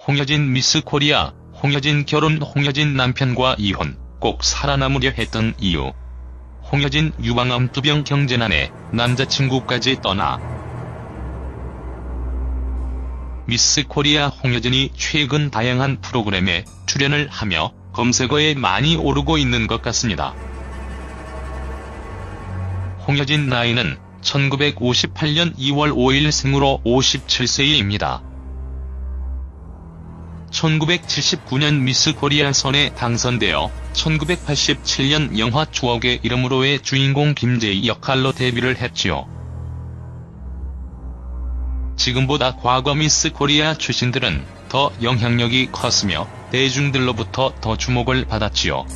홍여진 미스 코리아, 홍여진 결혼, 홍여진 남편과 이혼, 꼭 살아남으려 했던 이유. 홍여진 유방암 2병 경제난에 남자친구까지 떠나. 미스 코리아 홍여진이 최근 다양한 프로그램에 출연을 하며 검색어에 많이 오르고 있는 것 같습니다. 홍여진 나이는 1958년 2월 5일 생으로 57세입니다. 1979년 미스 코리아 선에 당선되어 1987년 영화 추억의 이름으로의 주인공 김재희 역할로 데뷔를 했지요. 지금보다 과거 미스 코리아 출신들은 더 영향력이 컸으며 대중들로부터 더 주목을 받았지요.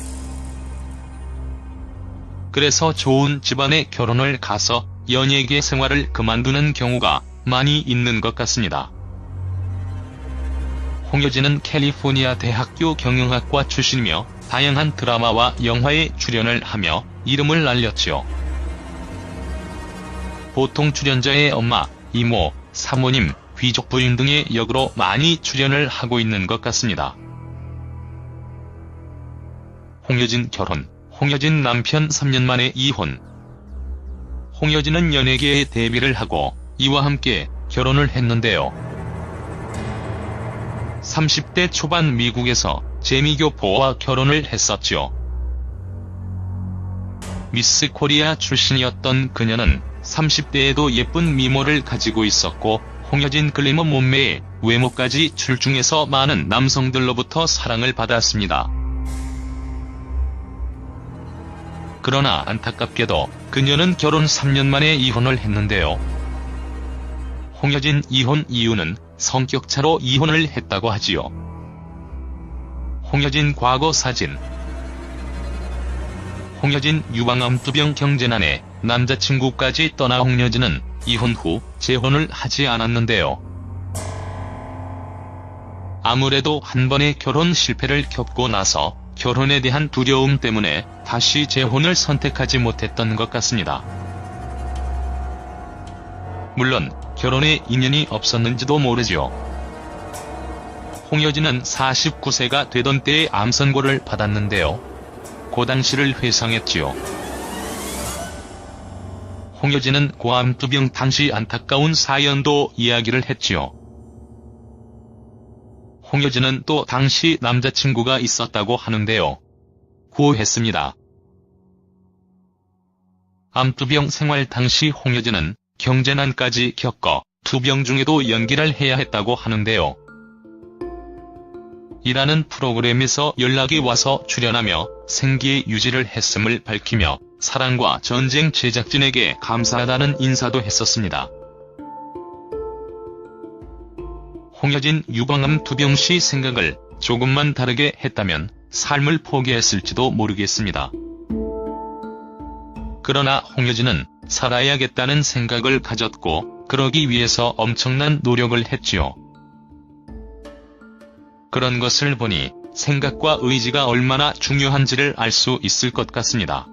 그래서 좋은 집안에 결혼을 가서 연예계 생활을 그만두는 경우가 많이 있는 것 같습니다. 홍여진은 캘리포니아 대학교 경영학과 출신이며 다양한 드라마와 영화에 출연을 하며 이름을 날렸지요. 보통 출연자의 엄마, 이모, 사모님, 귀족 부인 등의 역으로 많이 출연을 하고 있는 것 같습니다. 홍여진 결혼, 홍여진 남편 3년 만에 이혼. 홍여진은 연예계에 데뷔를 하고 이와 함께 결혼을 했는데요. 30대 초반 미국에서 재미교포와 결혼을 했었죠. 미스 코리아 출신이었던 그녀는 30대에도 예쁜 미모를 가지고 있었고 홍여진 글래머 몸매에 외모까지 출중해서 많은 남성들로부터 사랑을 받았습니다. 그러나 안타깝게도 그녀는 결혼 3년 만에 이혼을 했는데요. 홍여진 이혼 이유는 성격차로 이혼을 했다고 하지요. 홍여진 과거 사진. 홍여진 유방암 2병 경제난에 남자친구까지 떠나 홍여진은 이혼 후 재혼을 하지 않았는데요. 아무래도 한 번의 결혼 실패를 겪고 나서 결혼에 대한 두려움 때문에 다시 재혼을 선택하지 못했던 것 같습니다. 물론 결혼에 인연이 없었는지도 모르지요. 홍여진은 49세가 되던 때에 암 선고를 받았는데요. 그 당시를 회상했지요. 홍여진은 고암 2병 당시 안타까운 사연도 이야기를 했지요. 홍여진은 또 당시 남자친구가 있었다고 하는데요. 구했습니다. 암 2병 생활 당시 홍여진은 경제난까지 겪어 2병 중에도 연기를 해야 했다고 하는데요. 이라는 프로그램에서 연락이 와서 출연하며 생계 유지를 했음을 밝히며 사랑과 전쟁 제작진에게 감사하다는 인사도 했었습니다. 홍여진 유방암 2병 시 생각을 조금만 다르게 했다면 삶을 포기했을지도 모르겠습니다. 그러나 홍여진은 살아야겠다는 생각을 가졌고 그러기 위해서 엄청난 노력을 했지요. 그런 것을 보니 생각과 의지가 얼마나 중요한지를 알 수 있을 것 같습니다.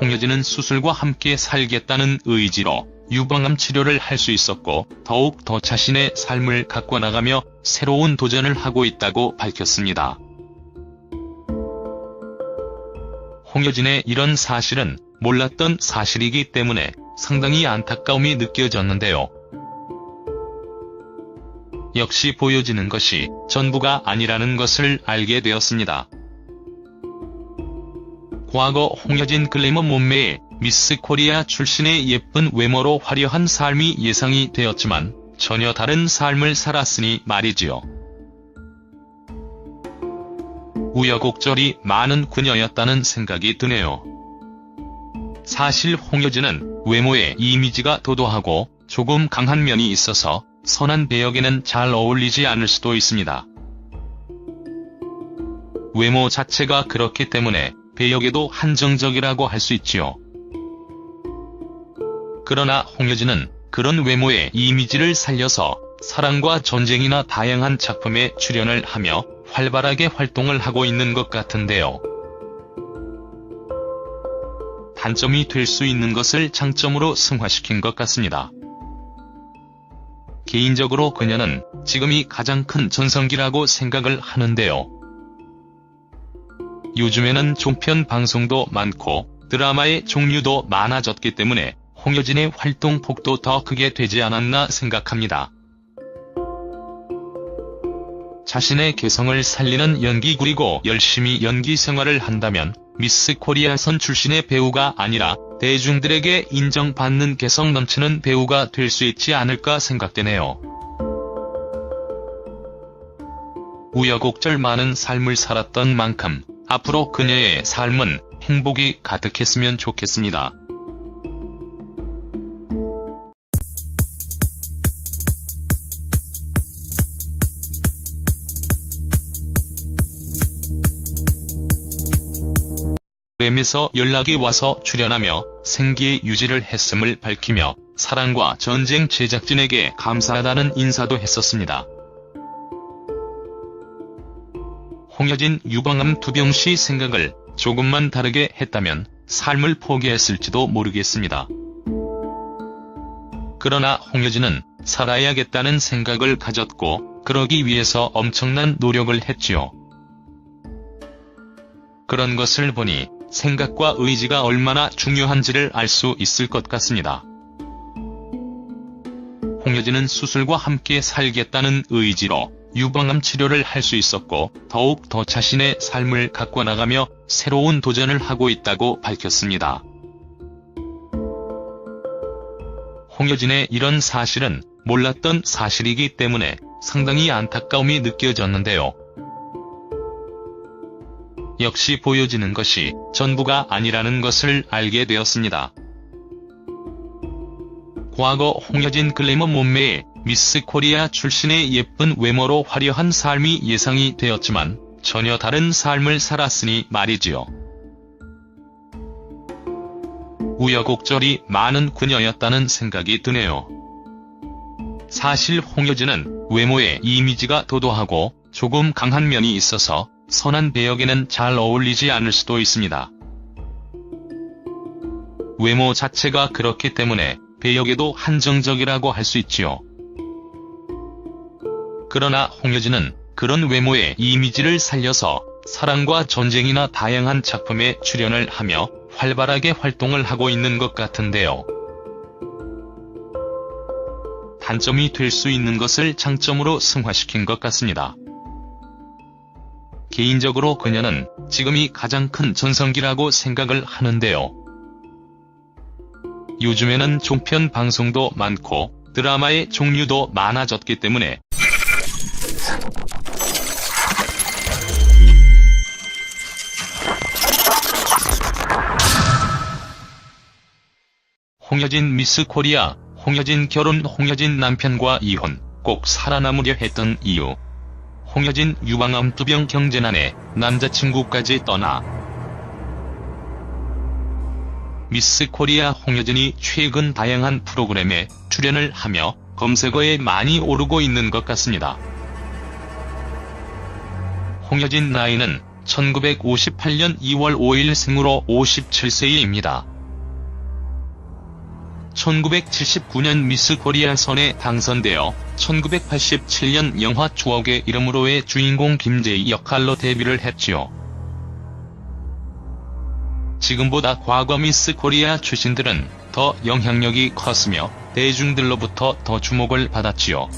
홍여진은 수술과 함께 살겠다는 의지로 유방암 치료를 할 수 있었고 더욱 더 자신의 삶을 가꿔나가며 새로운 도전을 하고 있다고 밝혔습니다. 홍여진의 이런 사실은 몰랐던 사실이기 때문에 상당히 안타까움이 느껴졌는데요. 역시 보여지는 것이 전부가 아니라는 것을 알게 되었습니다. 과거 홍여진 글래머 몸매에 미스 코리아 출신의 예쁜 외모로 화려한 삶이 예상이 되었지만 전혀 다른 삶을 살았으니 말이지요. 우여곡절이 많은 그녀였다는 생각이 드네요. 사실 홍여진은 외모에 이미지가 도도하고 조금 강한 면이 있어서 선한 배역에는 잘 어울리지 않을 수도 있습니다. 외모 자체가 그렇기 때문에 배역에도 한정적이라고 할 수 있지요. 그러나 홍여진은 그런 외모의 이미지를 살려서 사랑과 전쟁이나 다양한 작품에 출연을 하며 활발하게 활동을 하고 있는 것 같은데요. 단점이 될 수 있는 것을 장점으로 승화시킨 것 같습니다. 개인적으로 그녀는 지금이 가장 큰 전성기라고 생각을 하는데요. 요즘에는 종편 방송도 많고 드라마의 종류도 많아졌기 때문에 홍여진의 활동 폭도 더 크게 되지 않았나 생각합니다. 자신의 개성을 살리는 연기구리고 열심히 연기 생활을 한다면 미스 코리아선 출신의 배우가 아니라 대중들에게 인정받는 개성 넘치는 배우가 될 수 있지 않을까 생각되네요. 우여곡절 많은 삶을 살았던 만큼 앞으로 그녀의 삶은 행복이 가득했으면 좋겠습니다. 프로그램에서 연락이 와서 출연하며 생계 유지를 했음을 밝히며 사랑과 전쟁 제작진에게 감사하다는 인사도 했었습니다. 홍여진 유방암 투병 시 생각을 조금만 다르게 했다면 삶을 포기했을지도 모르겠습니다. 그러나 홍여진은 살아야겠다는 생각을 가졌고 그러기 위해서 엄청난 노력을 했지요. 그런 것을 보니 생각과 의지가 얼마나 중요한지를 알 수 있을 것 같습니다. 홍여진은 수술과 함께 살겠다는 의지로 유방암 치료를 할 수 있었고 더욱 더 자신의 삶을 가꿔나가며 새로운 도전을 하고 있다고 밝혔습니다. 홍여진의 이런 사실은 몰랐던 사실이기 때문에 상당히 안타까움이 느껴졌는데요. 역시 보여지는 것이 전부가 아니라는 것을 알게 되었습니다. 과거 홍여진 글래머 몸매에 미스 코리아 출신의 예쁜 외모로 화려한 삶이 예상이 되었지만 전혀 다른 삶을 살았으니 말이지요. 우여곡절이 많은 그녀였다는 생각이 드네요. 사실 홍여진은 외모에 이미지가 도도하고 조금 강한 면이 있어서 선한 배역에는 잘 어울리지 않을 수도 있습니다. 외모 자체가 그렇기 때문에 배역에도 한정적이라고 할 수 있지요. 그러나 홍여진은 그런 외모의 이미지를 살려서 사랑과 전쟁이나 다양한 작품에 출연을 하며 활발하게 활동을 하고 있는 것 같은데요. 단점이 될 수 있는 것을 장점으로 승화시킨 것 같습니다. 개인적으로 그녀는 지금이 가장 큰 전성기라고 생각을 하는데요. 요즘에는 종편 방송도 많고 드라마의 종류도 많아졌기 때문에 홍여진 미스 코리아, 홍여진 결혼, 홍여진 남편과 이혼, 꼭 살아남으려 했던 이유. 홍여진 유방암 투병 경제난에 남자친구까지 떠나. 미스 코리아 홍여진이 최근 다양한 프로그램에 출연을 하며 검색어에 많이 오르고 있는 것 같습니다. 홍여진 나이는 1958년 2월 5일 생으로 57세입니다. 1979년 미스 코리아 선에 당선되어 1987년 영화 추억의 이름으로의 주인공 김재희 역할로 데뷔를 했지요. 지금보다 과거 미스 코리아 출신들은 더 영향력이 컸으며 대중들로부터 더 주목을 받았지요.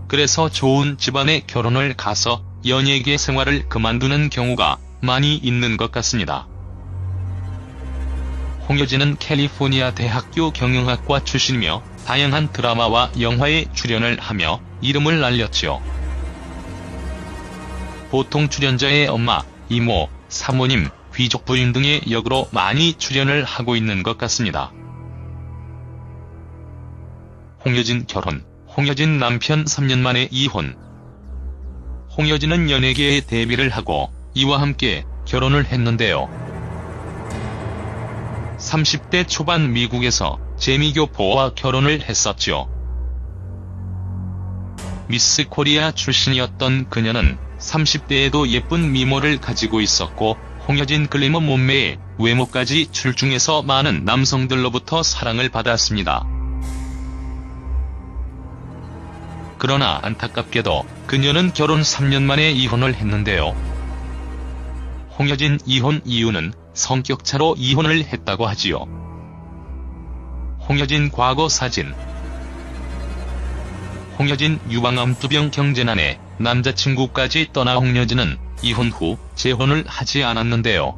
그래서 좋은 집안에 결혼을 가서 연예계 생활을 그만두는 경우가 많이 있는 것 같습니다. 홍여진은 캘리포니아 대학교 경영학과 출신이며 다양한 드라마와 영화에 출연을 하며 이름을 날렸지요. 보통 출연자의 엄마, 이모, 사모님, 귀족 부인 등의 역으로 많이 출연을 하고 있는 것 같습니다. 홍여진 결혼, 홍여진 남편 3년 만에 이혼. 홍여진은 연예계에 데뷔를 하고 이와 함께 결혼을 했는데요. 30대 초반 미국에서 재미교포와 결혼을 했었죠. 미스 코리아 출신이었던 그녀는 30대에도 예쁜 미모를 가지고 있었고 홍여진 글래머 몸매에 외모까지 출중해서 많은 남성들로부터 사랑을 받았습니다. 그러나 안타깝게도 그녀는 결혼 3년 만에 이혼을 했는데요. 홍여진 이혼 이유는 성격차로 이혼을 했다고 하지요. 홍여진 과거 사진. 홍여진 유방암투병 경제난에 남자친구까지 떠나 홍여진은 이혼 후 재혼을 하지 않았는데요.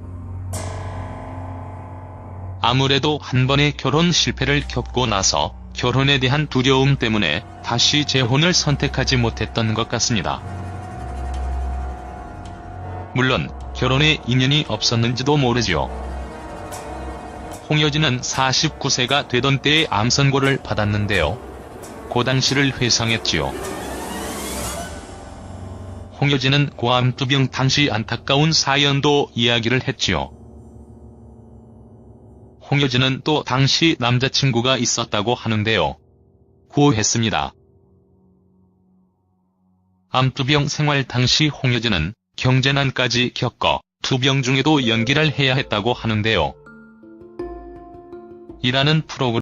아무래도 한 번의 결혼 실패를 겪고 나서 결혼에 대한 두려움 때문에 다시 재혼을 선택하지 못했던 것 같습니다. 물론 결혼에 인연이 없었는지도 모르죠. 홍여진은 49세가 되던 때에 암 선고를 받았는데요. 그 당시를 회상했지요. 홍여진은 고암투병 당시 안타까운 사연도 이야기를 했지요. 홍여진은 또 당시 남자친구가 있었다고 하는데요. 구했습니다. 암투병 생활 당시 홍여진은 경제난까지 겪어 투병 중에도 연기를 해야 했다고 하는데요. 이라는 프로그램